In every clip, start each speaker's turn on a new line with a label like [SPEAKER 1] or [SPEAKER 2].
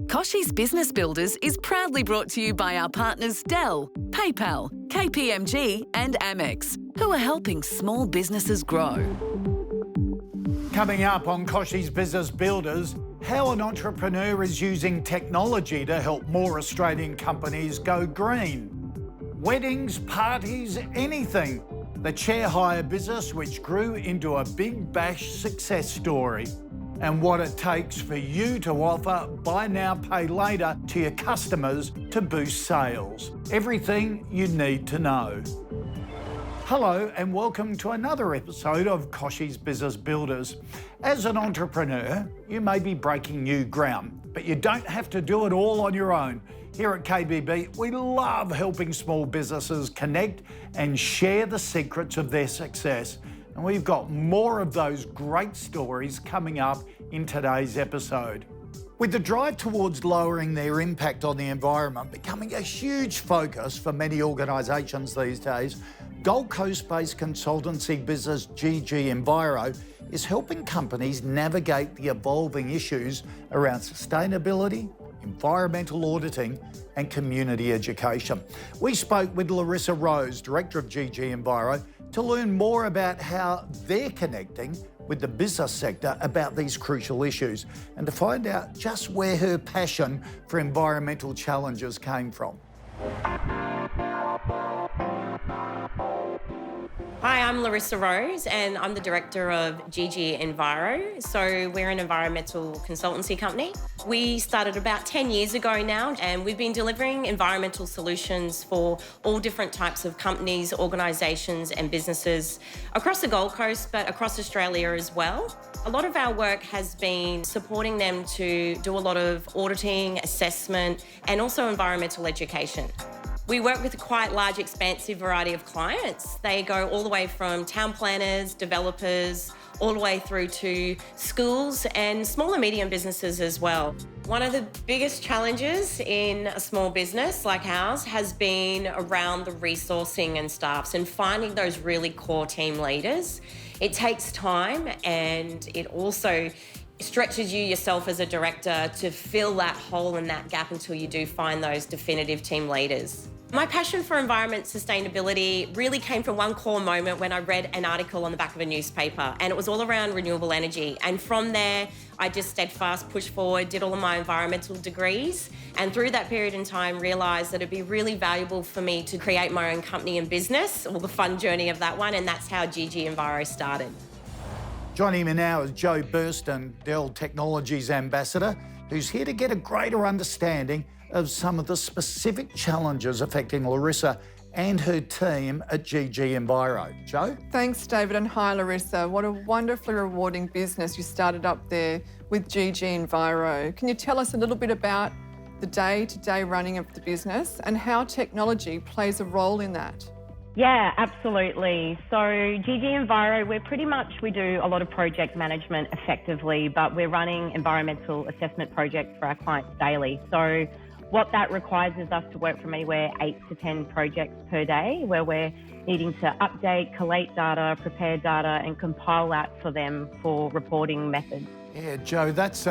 [SPEAKER 1] Kochie's Business Builders is proudly brought to you by our partners Dell, PayPal, KPMG and Amex, who are helping small businesses grow.
[SPEAKER 2] Coming up on Kochie's Business Builders, how an entrepreneur is using technology to help more Australian companies go green. Weddings, parties, anything. The chair hire business which grew into a big bash success story. And what it takes for you to offer buy now, pay later to your customers to boost sales. Everything you need to know. Hello and welcome to another episode of Kochie's Business Builders. As an entrepreneur, you may be breaking new ground, but you don't have to do it all on your own. Here at KBB, we love helping small businesses connect and share the secrets of their success. And we've got more of those great stories coming up in today's episode. With the drive towards lowering their impact on the environment becoming a huge focus for many organisations these days, Gold Coast-based consultancy business GG Enviro is helping companies navigate the evolving issues around sustainability, environmental auditing and community education. We spoke with Larissa Rose, Director of GG Enviro, to learn more about how they're connecting with the business sector about these crucial issues and to find out just where her passion for environmental challenges came from.
[SPEAKER 3] Hi, I'm Larissa Rose and I'm the Director of GG Enviro. So we're an environmental consultancy company. We started about 10 years ago now and we've been delivering environmental solutions for all different types of companies, organisations and businesses across the Gold Coast but across Australia as well. A lot of our work has been supporting them to do a lot of auditing, assessment and also environmental education. We work with a quite large, expansive variety of clients. They go all the way from town planners, developers, all the way through to schools and small and medium businesses as well. One of the biggest challenges in a small business like ours has been around the resourcing and staffs and finding those really core team leaders. It takes time and it also stretches you yourself as a director to fill that hole and that gap until you do find those definitive team leaders. My passion for environment sustainability really came from one core moment when I read an article on the back of a newspaper and it was all around renewable energy. And from there, I just steadfast pushed forward, did all of my environmental degrees and through that period in time realised that it'd be really valuable for me to create my own company and business, or the fun journey of that one, and that's how GG Enviro started.
[SPEAKER 2] Joining me now is Joe Burston, Dell Technologies Ambassador, who's here to get a greater understanding of some of the specific challenges affecting Larissa and her team at GG Enviro. Joe?
[SPEAKER 4] Thanks, David, and hi, Larissa. What a wonderfully rewarding business you started up there with GG Enviro. Can you tell us a little bit about the day-to-day running of the business and how technology plays a role in that?
[SPEAKER 5] Yeah, absolutely. So GG Enviro, we do a lot of project management effectively, but we're running environmental assessment projects for our clients daily. So what that requires is us to work from anywhere 8 to 10 projects per day, where we're needing to update, collate data, prepare data, and compile that for them for reporting methods.
[SPEAKER 2] Yeah, Joe, that's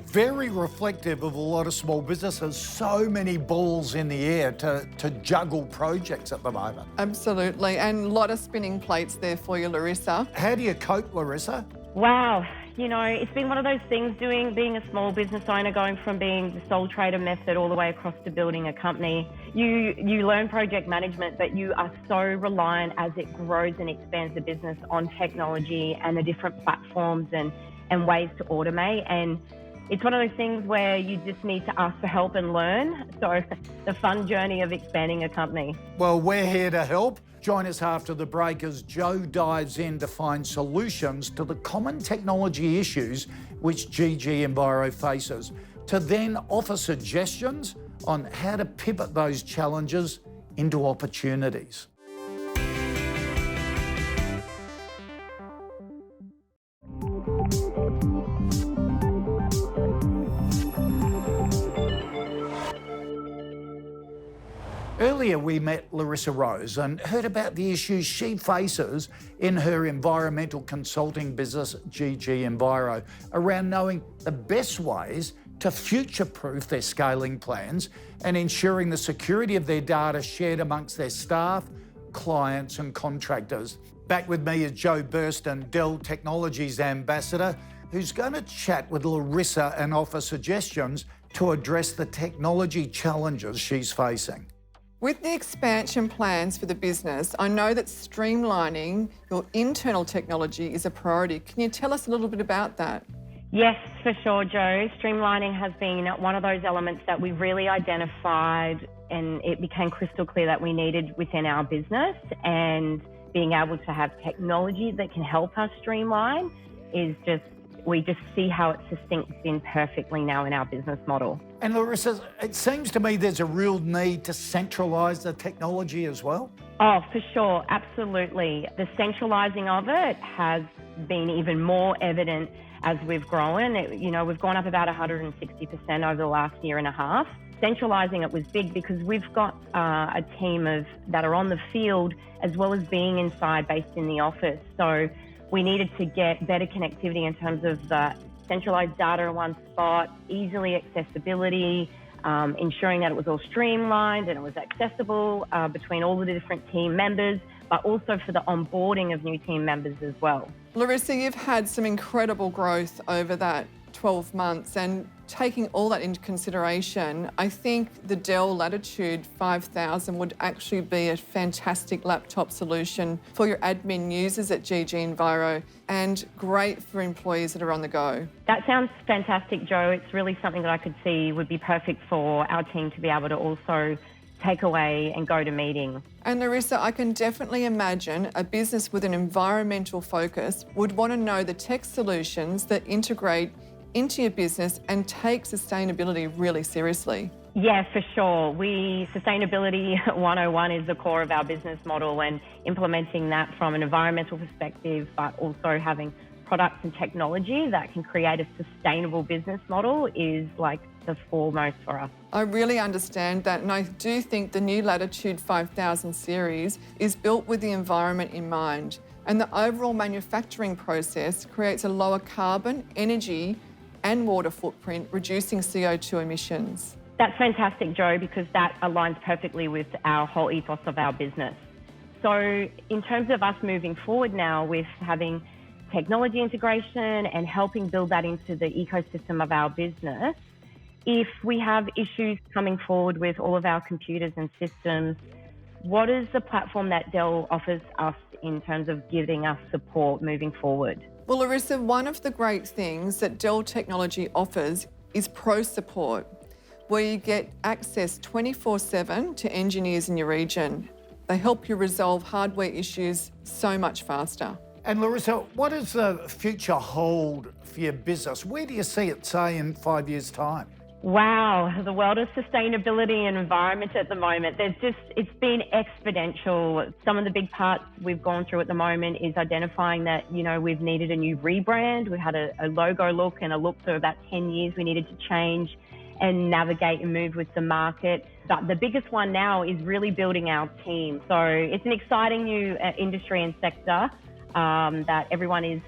[SPEAKER 2] very reflective of a lot of small businesses. So many balls in the air to juggle projects at the moment.
[SPEAKER 4] Absolutely, and a lot of spinning plates there for you, Larissa.
[SPEAKER 2] How do you cope, Larissa?
[SPEAKER 5] Wow, you know, it's been one of those things being a small business owner, going from being the sole trader method all the way across to building a company. You learn project management, but you are so reliant as it grows and expands the business on technology and the different platforms and ways to automate. And it's one of those things where you just need to ask for help and learn. So the fun journey of expanding a company.
[SPEAKER 2] Well, we're here to help. Join us after the break as Joe dives in to find solutions to the common technology issues which GG Enviro faces, to then offer suggestions on how to pivot those challenges into opportunities. Earlier, we met Larissa Rose and heard about the issues she faces in her environmental consulting business, GG Enviro, around knowing the best ways to future-proof their scaling plans and ensuring the security of their data shared amongst their staff, clients and contractors. Back with me is Joe Burston, Dell Technologies Ambassador, who's going to chat with Larissa and offer suggestions to address the technology challenges she's facing.
[SPEAKER 4] With the expansion plans for the business, I know that streamlining your internal technology is a priority. Can you tell us a little bit about that?
[SPEAKER 5] Yes, for sure, Joe. Streamlining has been one of those elements that we really identified, and it became crystal clear that we needed within our business, and being able to have technology that can help us streamline is just, we just see how it sinks in perfectly now in our business model.
[SPEAKER 2] And Larissa, it seems to me there's a real need to centralise the technology as well.
[SPEAKER 5] Oh, for sure, absolutely. The centralising of it has been even more evident as we've grown. We've gone up about 160% over the last year and a half. Centralising it was big because we've got a team that are on the field as well as being inside, based in the office. So we needed to get better connectivity in terms of centralised data in one spot, easily accessibility, ensuring that it was all streamlined and it was accessible between all the different team members, but also for the onboarding of new team members as well.
[SPEAKER 4] Larissa, you've had some incredible growth over that 12 months, and taking all that into consideration, I think the Dell Latitude 5000 would actually be a fantastic laptop solution for your admin users at GG Enviro, and great for employees that are on the go.
[SPEAKER 5] That sounds fantastic, Joe. It's really something that I could see would be perfect for our team to be able to also take away and go to meetings.
[SPEAKER 4] And Larissa, I can definitely imagine a business with an environmental focus would want to know the tech solutions that integrate into your business and take sustainability really seriously.
[SPEAKER 5] Yeah, for sure. Sustainability 101 is the core of our business model, and implementing that from an environmental perspective, but also having products and technology that can create a sustainable business model is like the foremost for us.
[SPEAKER 4] I really understand that, and I do think the new Latitude 5000 series is built with the environment in mind, and the overall manufacturing process creates a lower carbon, energy and water footprint, reducing CO2 emissions.
[SPEAKER 5] That's fantastic, Joe, because that aligns perfectly with our whole ethos of our business. So in terms of us moving forward now with having technology integration and helping build that into the ecosystem of our business, if we have issues coming forward with all of our computers and systems, what is the platform that Dell offers us in terms of giving us support moving forward?
[SPEAKER 4] Well, Larissa, one of the great things that Dell Technology offers is Pro Support, where you get access 24/7 to engineers in your region. They help you resolve hardware issues so much faster.
[SPEAKER 2] And Larissa, what does the future hold for your business? Where do you see it, say, in 5 years' time?
[SPEAKER 5] Wow, the world of sustainability and environment at the moment, it's been exponential. Some of the big parts we've gone through at the moment is identifying that, we've needed a new rebrand. We had a logo look and a look for about 10 years we needed to change and navigate and move with the market. But the biggest one now is really building our team. So it's an exciting new industry and sector that everyone is,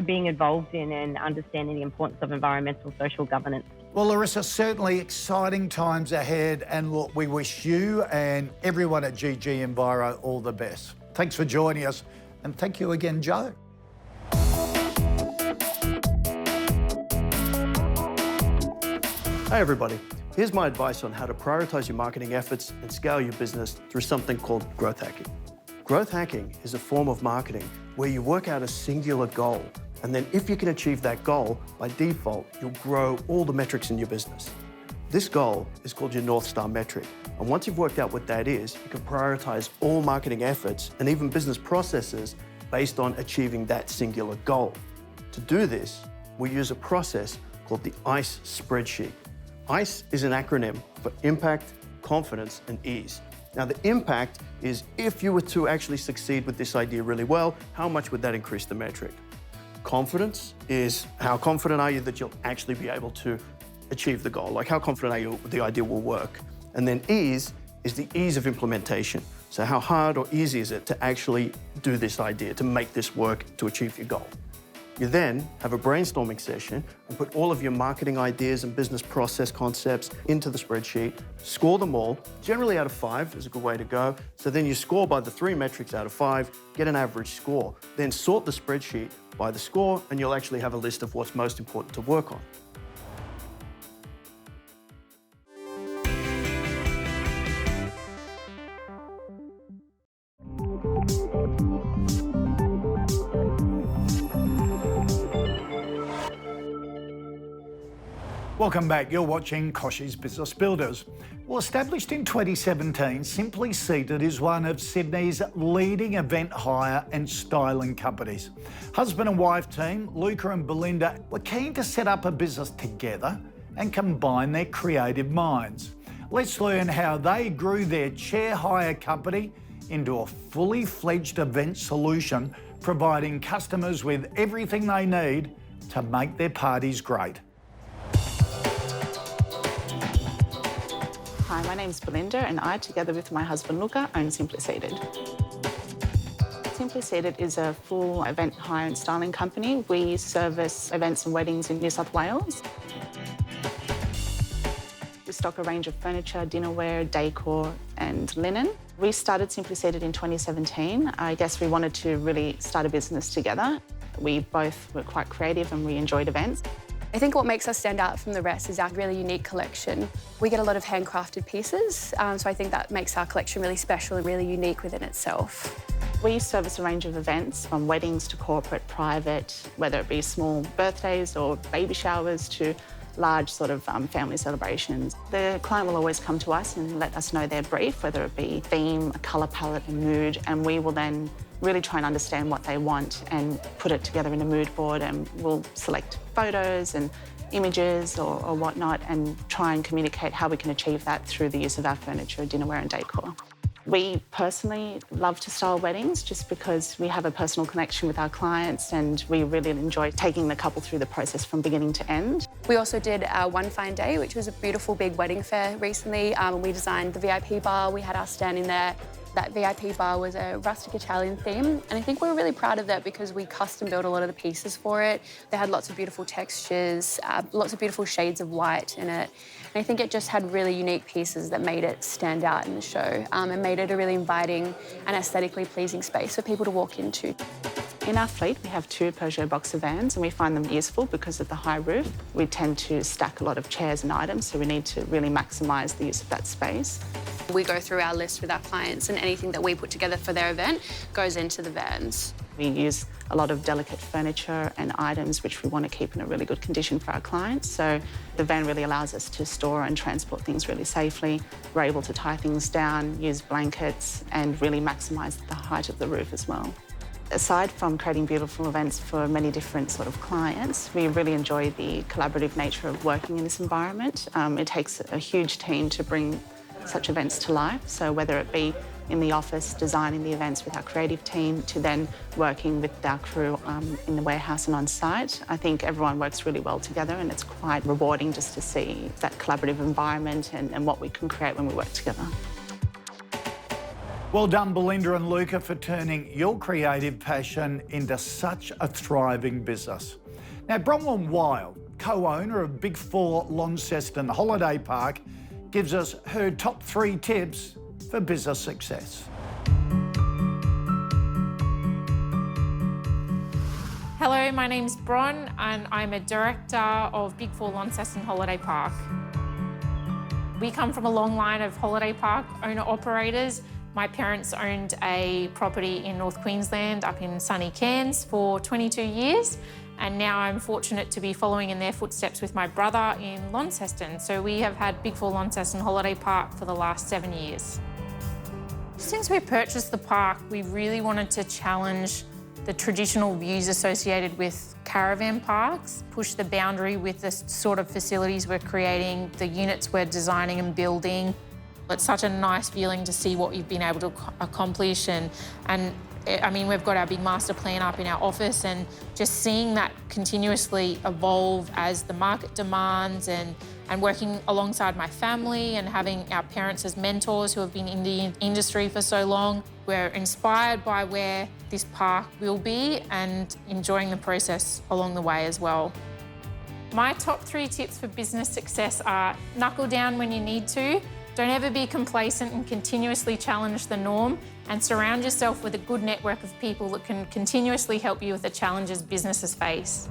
[SPEAKER 5] being involved in and understanding the importance of environmental social governance.
[SPEAKER 2] Well, Larissa, certainly exciting times ahead, and look, we wish you and everyone at GG Enviro all the best. Thanks for joining us, and thank you again, Joe.
[SPEAKER 6] Hey everybody, here's my advice on how to prioritize your marketing efforts and scale your business through something called growth hacking. Growth hacking is a form of marketing where you work out a singular goal, and then if you can achieve that goal, by default, you'll grow all the metrics in your business. This goal is called your North Star metric, and once you've worked out what that is, you can prioritize all marketing efforts and even business processes based on achieving that singular goal. To do this, we use a process called the ICE spreadsheet. ICE is an acronym for impact, confidence, and ease. Now, the impact is if you were to actually succeed with this idea really well, how much would that increase the metric? Confidence is how confident are you that you'll actually be able to achieve the goal? Like, how confident are you the idea will work? And then ease is the ease of implementation. So how hard or easy is it to actually do this idea, to make this work, to achieve your goal? You then have a brainstorming session and put all of your marketing ideas and business process concepts into the spreadsheet, score them all. Generally out of 5 is a good way to go. So then you score by the 3 metrics out of 5, get an average score. Then sort the spreadsheet by the score and you'll actually have a list of what's most important to work on.
[SPEAKER 2] Welcome back. You're watching Kochie's Business Builders. Well, established in 2017, Simply Seated is one of Sydney's leading event hire and styling companies. Husband and wife team, Luca and Belinda, were keen to set up a business together and combine their creative minds. Let's learn how they grew their chair hire company into a fully fledged event solution, providing customers with everything they need to make their parties great.
[SPEAKER 7] Hi, my name's Belinda and I, together with my husband Luca, own Simply Seated. Simply Seated is a full event hire and styling company. We service events and weddings in New South Wales. We stock a range of furniture, dinnerware, decor and linen. We started Simply Seated in 2017. I guess we wanted to really start a business together. We both were quite creative and we enjoyed events.
[SPEAKER 8] I think what makes us stand out from the rest is our really unique collection. We get a lot of handcrafted pieces, so I think that makes our collection really special and really unique within itself.
[SPEAKER 7] We service a range of events from weddings to corporate, private, whether it be small birthdays or baby showers to large sort of family celebrations. The client will always come to us and let us know their brief, whether it be theme, a colour palette and mood, and we will then really try and understand what they want and put it together in a mood board, and we'll select photos and images or whatnot and try and communicate how we can achieve that through the use of our furniture, dinnerware and decor. We personally love to style weddings just because we have a personal connection with our clients and we really enjoy taking the couple through the process from beginning to end.
[SPEAKER 8] We also did our One Fine Day, which was a beautiful big wedding fair recently. We designed the VIP bar, we had our stand in there. That VIP bar was a rustic Italian theme, and I think we were really proud of that because we custom built a lot of the pieces for it. They had lots of beautiful textures, lots of beautiful shades of white in it. And I think it just had really unique pieces that made it stand out in the show and made it a really inviting and aesthetically pleasing space for people to walk into.
[SPEAKER 7] In our fleet, we have 2 Peugeot boxer vans and we find them useful because of the high roof. We tend to stack a lot of chairs and items, so we need to really maximise the use of that space.
[SPEAKER 8] We go through our list with our clients and anything that we put together for their event goes into the vans.
[SPEAKER 7] We use a lot of delicate furniture and items which we want to keep in a really good condition for our clients. So the van really allows us to store and transport things really safely. We're able to tie things down, use blankets and really maximise the height of the roof as well. Aside from creating beautiful events for many different sort of clients, we really enjoy the collaborative nature of working in this environment. It takes a huge team to bring such events to life. So whether it be in the office, designing the events with our creative team, to then working with our crew in the warehouse and on site, I think everyone works really well together and it's quite rewarding just to see that collaborative environment and what we can create when we work together.
[SPEAKER 2] Well done, Belinda and Luca, for turning your creative passion into such a thriving business. Now, BRONWYN Wild, co-owner of Big 4 Launceston Holiday Park, gives us her top 3 tips for business success.
[SPEAKER 9] Hello, my name's Bron and I'm a director of Big 4 Launceston Holiday Park. We come from a long line of holiday park owner-operators. My parents owned a property in North Queensland up in sunny Cairns for 22 years. And now I'm fortunate to be following in their footsteps with my brother in Launceston. So we have had Big 4 Launceston Holiday Park for the last 7 years. Since we purchased the park, we really wanted to challenge the traditional views associated with caravan parks, push the boundary with the sort of facilities we're creating, the units we're designing and building. It's such a nice feeling to see what you've been able to accomplish and I mean, we've got our big master plan up in our office and just seeing that continuously evolve as the market demands and and working alongside my family and having our parents as mentors who have been in the industry for so long. We're inspired by where this park will be and enjoying the process along the way as well. My top 3 tips for business success are: knuckle down when you need to, don't ever be complacent and continuously challenge the norm, and surround yourself with a good network of people that can continuously help you with the challenges businesses face.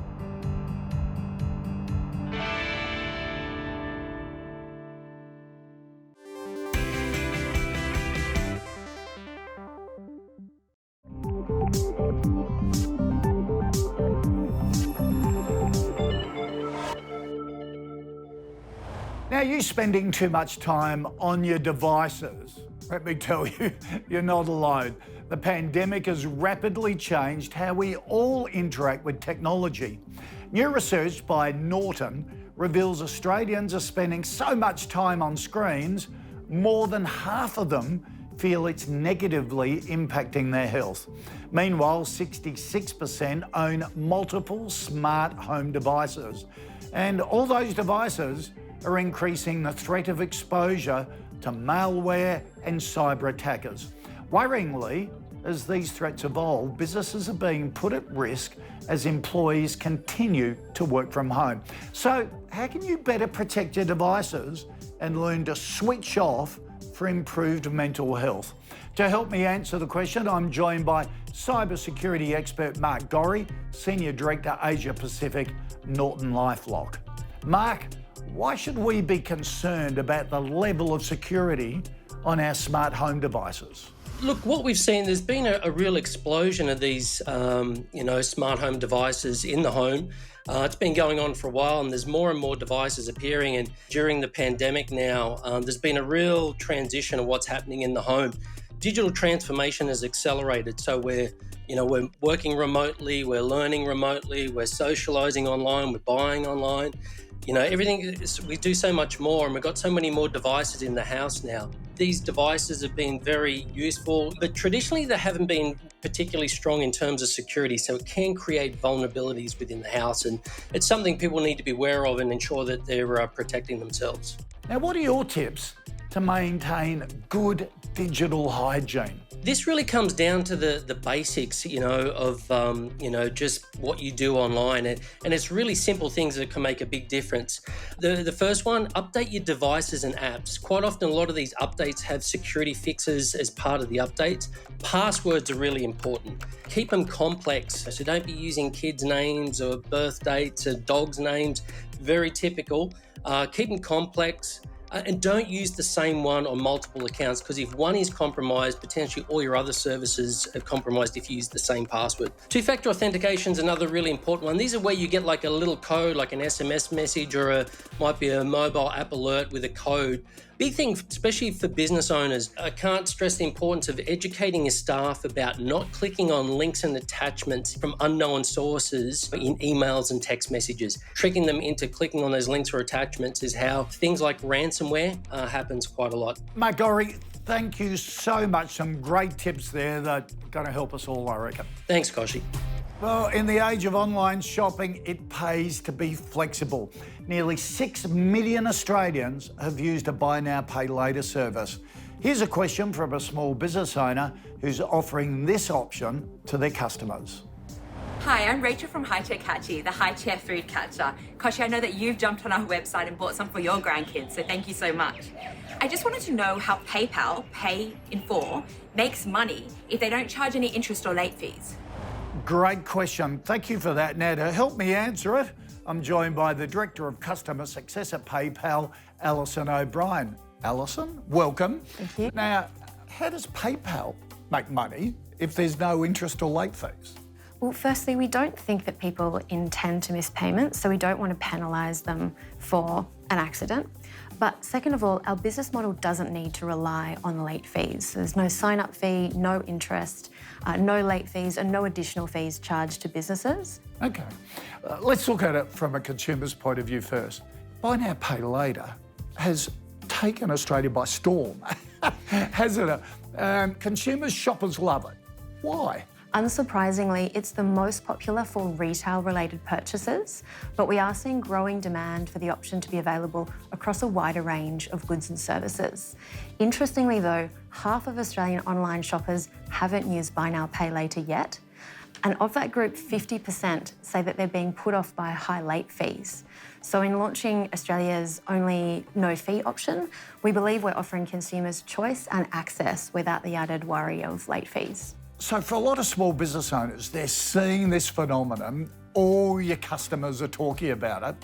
[SPEAKER 2] Now, you spending too much time on your devices? Let me tell you, you're not alone. The pandemic has rapidly changed how we all interact with technology. New research by Norton reveals Australians are spending so much time on screens, more than half of them feel it's negatively impacting their health. Meanwhile, 66% own multiple smart home devices, and all those devices are increasing the threat of exposure to malware and cyber attackers. Worryingly, as these threats evolve, businesses are being put at risk as employees continue to work from home. So how can you better protect your devices and learn to switch off for improved mental health? To help me answer the question, I'm joined by cybersecurity expert Mark Gorrie, Senior Director Asia Pacific, Norton LifeLock. Mark, why should we be concerned about the level of security on our smart home devices?
[SPEAKER 10] Look, what we've seen, there's been a real explosion of these, smart home devices in the home. It's been going on for a while, and there's more and more devices appearing. And during the pandemic now, there's been a real transition of what's happening in the home. Digital transformation has accelerated. So we're working remotely, we're learning remotely, we're socializing online, we're buying online. Everything, we do so much more, and we've got so many more devices in the house now. These devices have been very useful, but traditionally they haven't been particularly strong in terms of security, so it can create vulnerabilities within the house, and it's something people need to be aware of and ensure that they're protecting themselves.
[SPEAKER 2] Now, what are your tips to maintain good digital hygiene?
[SPEAKER 10] This really comes down to the basics, of just what you do online, and it's really simple things that can make a big difference. The first one, update your devices and apps. Quite often, a lot of these updates have security fixes as part of the updates. Passwords are really important. Keep them complex, so don't be using kids' names or birth dates or dogs' names. Very typical. Keep them complex. And don't use the same one on multiple accounts, because if one is compromised, potentially all your other services are compromised if you use the same password. Two-factor authentication is another really important one. These are where you get like a little code, like an SMS message, or might be a mobile app alert with a code. Big thing, especially for business owners, I can't stress the importance of educating your staff about not clicking on links and attachments from unknown sources in emails and text messages. Tricking them into clicking on those links or attachments is how things like ransomware happens quite a lot.
[SPEAKER 2] Mark Gorrie, thank you so much. Some great tips there that are going to help us all, I reckon.
[SPEAKER 10] Thanks, Kochie.
[SPEAKER 2] Well, in the age of online shopping, it pays to be flexible. Nearly 6 million Australians have used a buy now, pay later service. Here's a question from a small business owner who's offering this option to their customers.
[SPEAKER 11] Hi, I'm Rachel from High Chair Catchy, the high chair food catcher. Kochie, I know that you've jumped on our website and bought some for your grandkids, so thank you so much. I just wanted to know how PayPal, Pay in 4, makes money if they don't charge any interest or late fees.
[SPEAKER 2] Great question. Thank you for that. Now, to help me answer it, I'm joined by the Director of Customer Success at PayPal, Alison O'Brien. Alison, welcome.
[SPEAKER 12] Thank you.
[SPEAKER 2] Now, how does PayPal make money if there's no interest or late fees?
[SPEAKER 12] Well, firstly, we don't think that people intend to miss payments, so we don't want to penalise them for an accident. But second of all, our business model doesn't need to rely on late fees. There's no sign-up fee, no interest, no late fees, and no additional fees charged to businesses.
[SPEAKER 2] Okay. Let's look at it from a consumer's point of view first. Buy now, pay later has taken Australia by storm, hasn't it? Consumers, shoppers love it. Why?
[SPEAKER 12] Unsurprisingly, it's the most popular for retail-related purchases, but we are seeing growing demand for the option to be available across a wider range of goods and services. Interestingly though, half of Australian online shoppers haven't used Buy Now, Pay Later yet, and of that group, 50% say that they're being put off by high late fees. So in launching Australia's only no-fee option, we believe we're offering consumers choice and access without the added worry of late fees.
[SPEAKER 2] So for a lot of small business owners, they're seeing this phenomenon. All your customers are talking about it.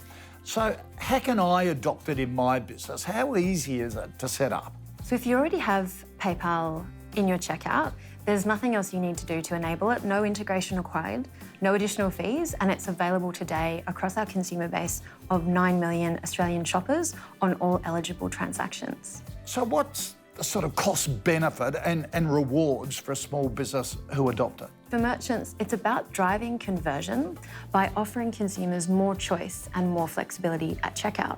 [SPEAKER 2] So how can I adopt it in my business? How easy is it to set up?
[SPEAKER 12] So if you already have PayPal in your checkout, there's nothing else you need to do to enable it. No integration required, no additional fees, and it's available today across our consumer base of 9 million Australian shoppers on all eligible transactions.
[SPEAKER 2] So what's the sort of cost benefit and rewards for a small business who adopt it?
[SPEAKER 12] For merchants, it's about driving conversion by offering consumers more choice and more flexibility at checkout.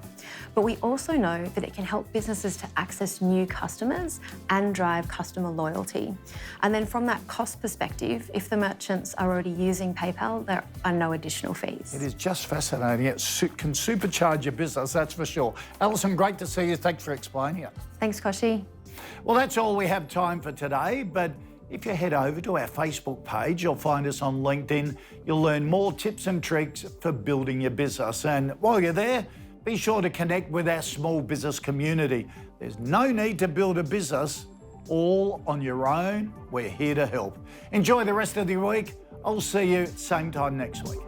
[SPEAKER 12] But we also know that it can help businesses to access new customers and drive customer loyalty. And then from that cost perspective, if the merchants are already using PayPal, there are no additional fees.
[SPEAKER 2] It is just fascinating. It can supercharge your business, that's for sure. Alison, great to see you. Thanks for explaining it.
[SPEAKER 12] Thanks, Kochie.
[SPEAKER 2] Well, that's all we have time for today, but if you head over to our Facebook page, you'll find us on LinkedIn. You'll learn more tips and tricks for building your business. And while you're there, be sure to connect with our small business community. There's no need to build a business all on your own. We're here to help. Enjoy the rest of the week. I'll see you same time next week.